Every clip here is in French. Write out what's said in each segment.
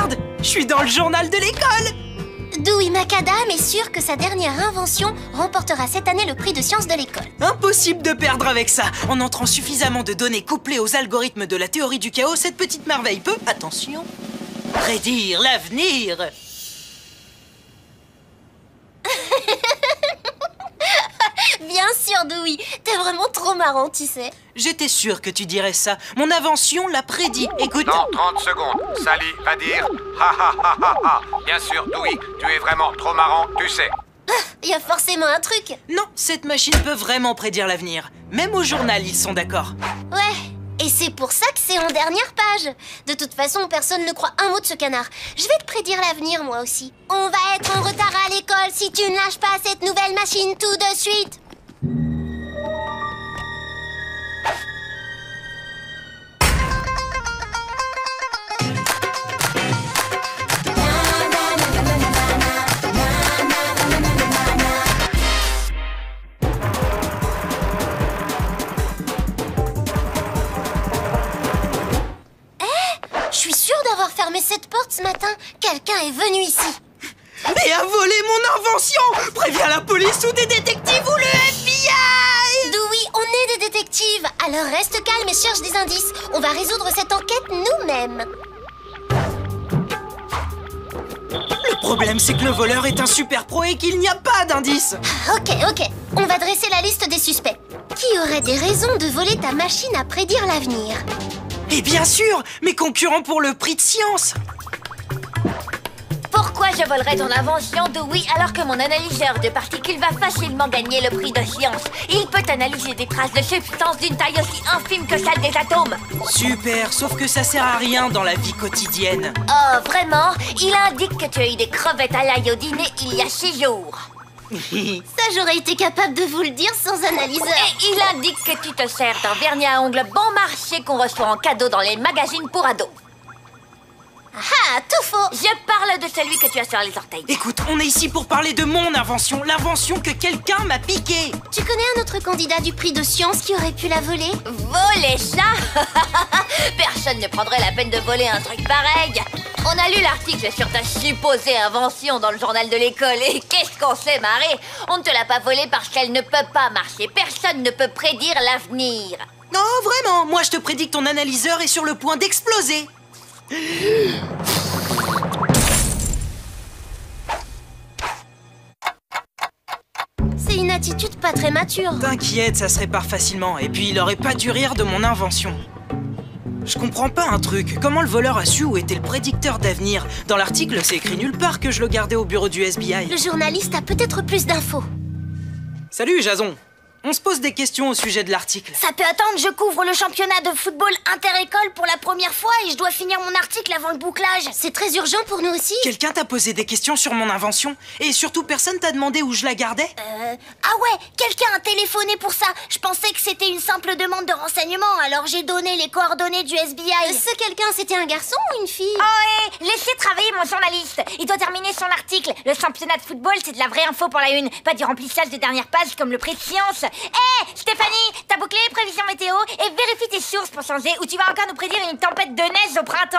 Regarde, je suis dans le journal de l'école. Dewey Macadam est sûr que sa dernière invention remportera cette année le prix de sciences de l'école. Impossible de perdre avec ça. En entrant suffisamment de données couplées aux algorithmes de la théorie du chaos, cette petite merveille peut, attention, prédire l'avenir. Bien sûr, Dewey. T'es vraiment trop marrant, tu sais. J'étais sûr que tu dirais ça. Mon invention l'a prédit. Écoute... Dans 30 secondes, Sally va dire ha ha ha ha ha. Bien sûr, Dewey, tu es vraiment trop marrant, tu sais. Il y a forcément un truc. Non, cette machine peut vraiment prédire l'avenir. Même au journal, ils sont d'accord. Ouais, et c'est pour ça que c'est en dernière page. De toute façon, personne ne croit un mot de ce canard. Je vais te prédire l'avenir, moi aussi. On va être en retard à l'école si tu ne lâches pas cette nouvelle machine tout de suite. Je suis sûre d'avoir fermé cette porte ce matin. Quelqu'un est venu ici. Et a volé mon invention. Préviens la police ou des détectives ou le FBI. Dewey, on est des détectives. Alors reste calme et cherche des indices. On va résoudre cette enquête nous-mêmes. Le problème, c'est que le voleur est un super pro et qu'il n'y a pas d'indice. Ok. On va dresser la liste des suspects. Qui aurait des raisons de voler ta machine à prédire l'avenir? Et bien sûr, mes concurrents pour le prix de science. Pourquoi je volerais ton invention, Dewey, alors que mon analyseur de particules va facilement gagner le prix de science? Il peut analyser des traces de substances d'une taille aussi infime que celle des atomes. Super, sauf que ça sert à rien dans la vie quotidienne. Oh, vraiment? Il indique que tu as eu des crevettes à l'ail au dîner il y a 6 jours. Ça, j'aurais été capable de vous le dire sans analyseur. Et il indique que tu te sers d'un vernis à ongles bon marché qu'on reçoit en cadeau dans les magazines pour ados. Ah, tout faux. Je parle de celui que tu as sur les orteils. Écoute, on est ici pour parler de mon invention, l'invention que quelqu'un m'a piquée. Tu connais un autre candidat du prix de science qui aurait pu la voler? Voler ça? Personne ne prendrait la peine de voler un truc pareil. On a lu l'article sur ta supposée invention dans le journal de l'école et qu'est-ce qu'on s'est marré? On ne te l'a pas volée parce qu'elle ne peut pas marcher. Personne ne peut prédire l'avenir. Non, vraiment, moi je te prédis que ton analyseur est sur le point d'exploser. C'est une attitude pas très mature. T'inquiète, ça se répare facilement. Et puis il aurait pas dû rire de mon invention. Je comprends pas un truc. Comment le voleur a su où était le prédicteur d'avenir? Dans l'article, c'est écrit nulle part que je le gardais au bureau du FBI. Le journaliste a peut-être plus d'infos. Salut, Jason. On se pose des questions au sujet de l'article. Ça peut attendre, je couvre le championnat de football inter-école pour la première fois et je dois finir mon article avant le bouclage. C'est très urgent pour nous aussi. Quelqu'un t'a posé des questions sur mon invention? Et surtout, personne t'a demandé où je la gardais? Ah ouais, quelqu'un a téléphoné pour ça. Je pensais que c'était une simple demande de renseignement, alors j'ai donné les coordonnées du FBI. Ce quelqu'un, c'était un garçon ou une fille? Oh, laissez travailler mon journaliste. Il doit terminer son article. Le championnat de football, c'est de la vraie info pour la une, pas du remplissage des dernières pages comme le prix de science. Hé, Stéphanie, t'as bouclé les prévisions météo et vérifie tes sources pour changer ou tu vas encore nous prédire une tempête de neige au printemps.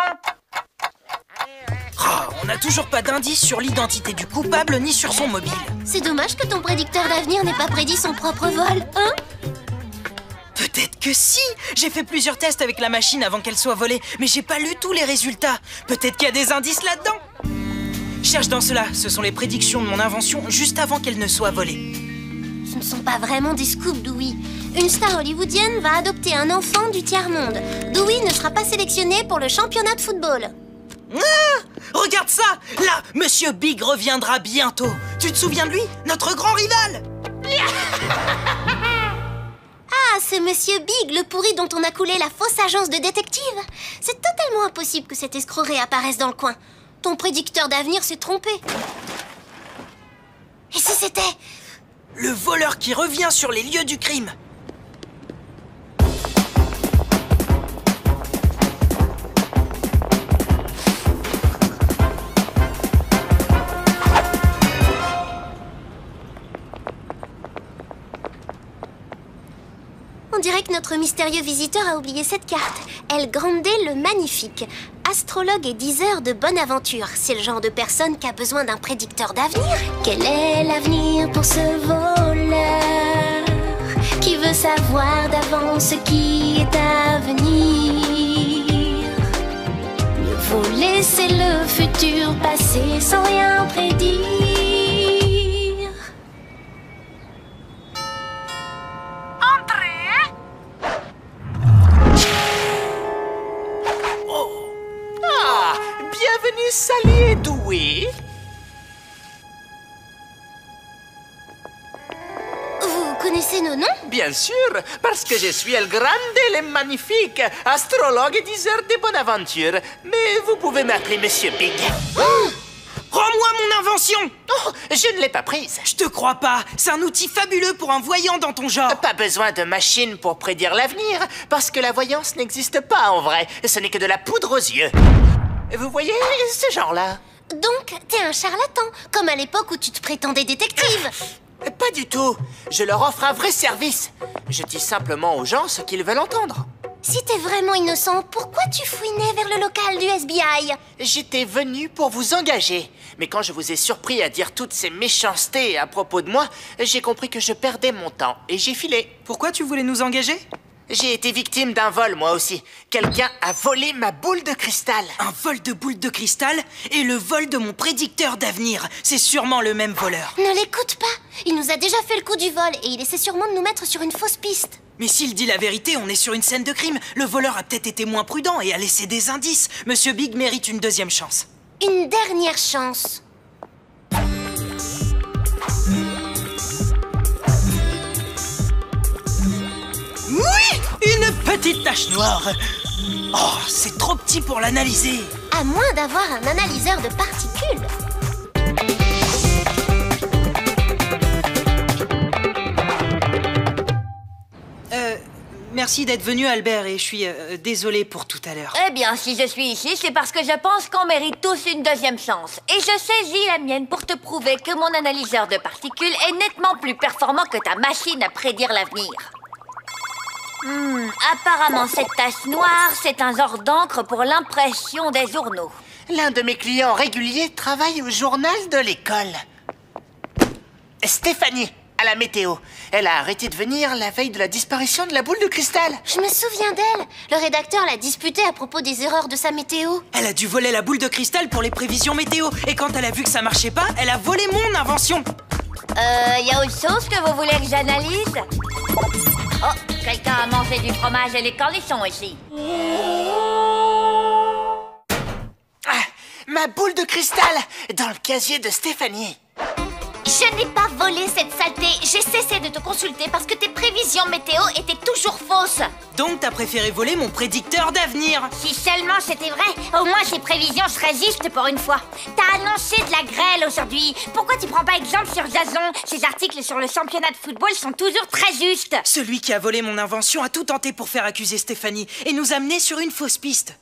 Oh, on n'a toujours pas d'indice sur l'identité du coupable ni sur son mobile. C'est dommage que ton prédicteur d'avenir n'ait pas prédit son propre vol, hein? Peut-être que si. J'ai fait plusieurs tests avec la machine avant qu'elle soit volée, mais j'ai pas lu tous les résultats. Peut-être qu'il y a des indices là-dedans. Cherche dans cela, ce sont les prédictions de mon invention juste avant qu'elle ne soit volée. Ce ne sont pas vraiment des scoops, Dewey. Une star hollywoodienne va adopter un enfant du tiers-monde. Dewey ne sera pas sélectionné pour le championnat de football. Ah! Regarde ça! Là, Monsieur Big reviendra bientôt. Tu te souviens de lui? Notre grand rival? Ah, c'est Monsieur Big, le pourri dont on a coulé la fausse agence de détective. C'est totalement impossible que cet escroc réapparaisse dans le coin. Ton prédicteur d'avenir s'est trompé. Et si c'était... Le voleur qui revient sur les lieux du crime. On dirait que notre mystérieux visiteur a oublié cette carte. El Grande le Magnifique. astrologue et diseur de bonne aventure. C'est le genre de personne qui a besoin d'un prédicteur d'avenir. Quel est l'avenir pour ce voleur qui veut savoir d'avance ce qui est à venir? Mieux vaut laisser le futur passer sans rien prédire. Bienvenue Sally et Dewey. Vous connaissez nos noms? Bien sûr, parce que je suis El Grande, le magnifique, astrologue et diseur de bonne aventure. Mais vous pouvez m'appeler Monsieur Big. Rends-moi mon invention! Oh, je ne l'ai pas prise. Je te crois pas, c'est un outil fabuleux pour un voyant dans ton genre. Pas besoin de machine pour prédire l'avenir, parce que la voyance n'existe pas en vrai. Ce n'est que de la poudre aux yeux. Vous voyez ce genre-là? Donc, t'es un charlatan, comme à l'époque où tu te prétendais détective. Pas du tout. Je leur offre un vrai service. Je dis simplement aux gens ce qu'ils veulent entendre. Si t'es vraiment innocent, pourquoi tu fouinais vers le local du SBI? J'étais venu pour vous engager. Mais quand je vous ai surpris à dire toutes ces méchancetés à propos de moi, j'ai compris que je perdais mon temps et j'ai filé. Pourquoi tu voulais nous engager? J'ai été victime d'un vol, moi aussi. Quelqu'un a volé ma boule de cristal. Un vol de boule de cristal et le vol de mon prédicteur d'avenir. C'est sûrement le même voleur. Ne l'écoute pas. Il nous a déjà fait le coup du vol et il essaie sûrement de nous mettre sur une fausse piste. Mais s'il dit la vérité, on est sur une scène de crime. Le voleur a peut-être été moins prudent et a laissé des indices. Monsieur Big mérite une deuxième chance. Une dernière chance. Oui! Une petite tache noire. Oh, c'est trop petit pour l'analyser. À moins d'avoir un analyseur de particules. Merci d'être venu, Albert, et je suis désolé pour tout à l'heure. Eh bien, si je suis ici, c'est parce que je pense qu'on mérite tous une deuxième chance. Et je saisis la mienne pour te prouver que mon analyseur de particules est nettement plus performant que ta machine à prédire l'avenir. Apparemment, cette tache noire, c'est un genre d'encre pour l'impression des journaux. L'un de mes clients réguliers travaille au journal de l'école. Stéphanie, à la météo. Elle a arrêté de venir la veille de la disparition de la boule de cristal. Je me souviens d'elle. Le rédacteur l'a disputée à propos des erreurs de sa météo. Elle a dû voler la boule de cristal pour les prévisions météo. Et quand elle a vu que ça marchait pas, elle a volé mon invention. Y a autre chose que vous voulez que j'analyse? Oh, quelqu'un a mangé du fromage et les cornichons ici. Ah, ma boule de cristal dans le casier de Stéphanie. Je n'ai pas volé cette saleté. J'ai cessé de te consulter parce que tes prévisions météo étaient toujours fausses. Donc t'as préféré voler mon prédicteur d'avenir. Si seulement c'était vrai, au moins ces prévisions seraient justes pour une fois. T'as annoncé de la grêle aujourd'hui. Pourquoi tu prends pas exemple sur Jason? Ces articles sur le championnat de football sont toujours très justes. Celui qui a volé mon invention a tout tenté pour faire accuser Stéphanie et nous amener sur une fausse piste.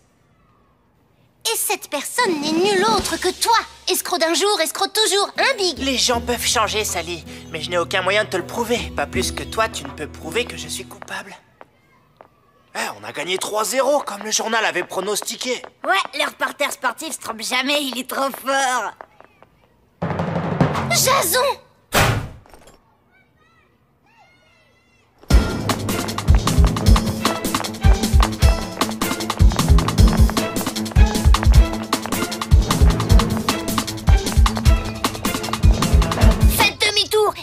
Et cette personne n'est nulle autre que toi. Escroc d'un jour, escroc toujours, hein, Big? Les gens peuvent changer, Sally, mais je n'ai aucun moyen de te le prouver. Pas plus que toi, tu ne peux prouver que je suis coupable. On a gagné 3-0, comme le journal avait pronostiqué. Ouais, le reporter sportif se trompe jamais, il est trop fort. Jason!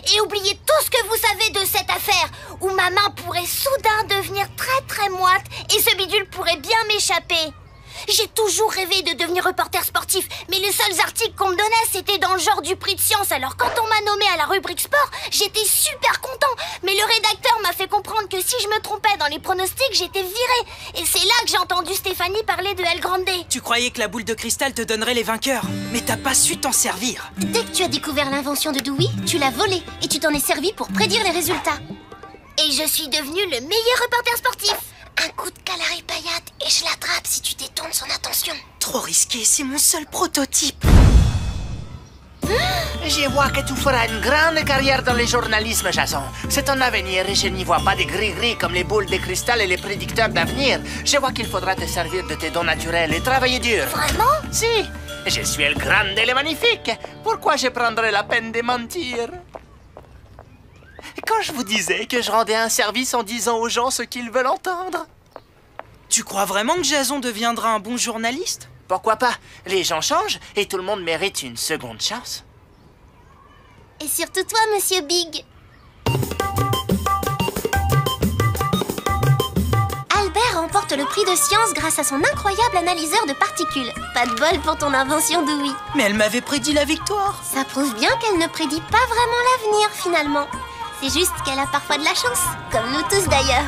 Et oubliez tout ce que vous savez de cette affaire, où ma main pourrait soudain devenir très moite et ce bidule pourrait bien m'échapper. J'ai toujours rêvé de devenir reporter sportif, mais les seuls articles qu'on me donnait, c'était dans le genre du prix de science. Alors quand on m'a nommé à la rubrique sport, j'étais super content. Mais le rédacteur m'a fait comprendre que si je me trompais dans les pronostics, j'étais virée. Et c'est là que j'ai entendu Stéphanie parler de El Grande. Tu croyais que la boule de cristal te donnerait les vainqueurs, mais t'as pas su t'en servir. Dès que tu as découvert l'invention de Dewey, tu l'as volée et tu t'en es servi pour prédire les résultats. Et je suis devenu le meilleur reporter sportif. Un coup de Kalari Payat et je l'attrape si tu détournes son attention. Trop risqué, c'est mon seul prototype. Je vois que tu feras une grande carrière dans le journalisme, Jason. C'est ton avenir et je n'y vois pas des gris-gris comme les boules de cristal et les prédicteurs d'avenir. Je vois qu'il faudra te servir de tes dons naturels et travailler dur. Vraiment? Si, je suis le grand et le magnifique. Pourquoi je prendrais la peine de mentir? Quand je vous disais que je rendais un service en disant aux gens ce qu'ils veulent entendre. Tu crois vraiment que Jason deviendra un bon journaliste? Pourquoi pas? Les gens changent et tout le monde mérite une seconde chance. Et surtout toi, Monsieur Big. Albert remporte le prix de science grâce à son incroyable analyseur de particules. Pas de bol pour ton invention, Dewey. Mais elle m'avait prédit la victoire. Ça prouve bien qu'elle ne prédit pas vraiment l'avenir, finalement. C'est juste qu'elle a parfois de la chance, comme nous tous d'ailleurs.